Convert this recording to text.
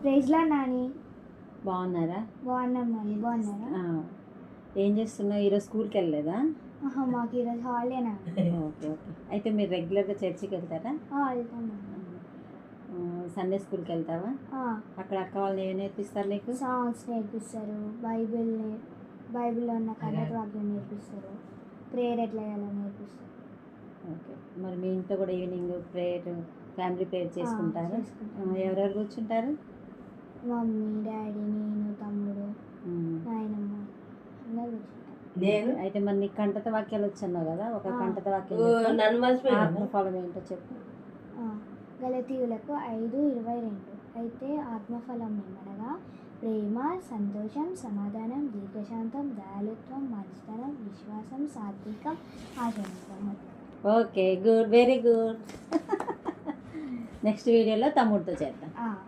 ప్రైజ్లా నాని. బాగున్నారా? బాగున్నాం నాని, బాగున్నారా? ఏం చేస్తున్నావు? ఈరోజు స్కూల్కి వెళ్ళలేదా? మాకు ఈరోజు హాలిడేనా? Okay okay. అయితే మీరు రెగ్యులర్గా చర్చికి వెళ్తారా? వెళ్తాను. సండే స్కూల్కి వెళ్తావా? అక్కడ అక్క వాళ్ళు ఏం నేర్పిస్తారు నీకు? సాంగ్స్ నేర్పిస్తారు, బైబిల్లో ఉన్న కన్నడ వాక్యం నేర్పిస్తారు, ప్రేయర్ ఎట్లా చేయాలో నేర్పిస్తారు. ఓకే. మరి మీ ఇంట్లో కూడా ఈవినింగ్ ప్రేయర్, ఫ్యామిలీ ప్రేయర్ చేసుకుంటారు? ఎవరెవరు కూర్చుంటారు? మమ్మీ, డాడీ, నేను, తమ్ముడు, నాయనమ్మ అందరూ కూర్చుంటారు. నేను అయితే మరి నీకు కంటత వాక్యాలు వచ్చన్నావు కదా, ఒక కంటత వాక్యం ఆత్మఫలం ఏంటో చెప్పు. గలతీయులకు 5:22. అయితే ఆత్మఫలం ఏమనగా ప్రేమ, సంతోషం, సమాధానం, దీర్ఘశాంతం, దయాళుత్వం, మంచితనం, విశ్వాసం, సాత్వికం, ఆశానిత్వం. Okay, good, very good. Next వీడియోలో తమ్ముడితో చేద్దాం.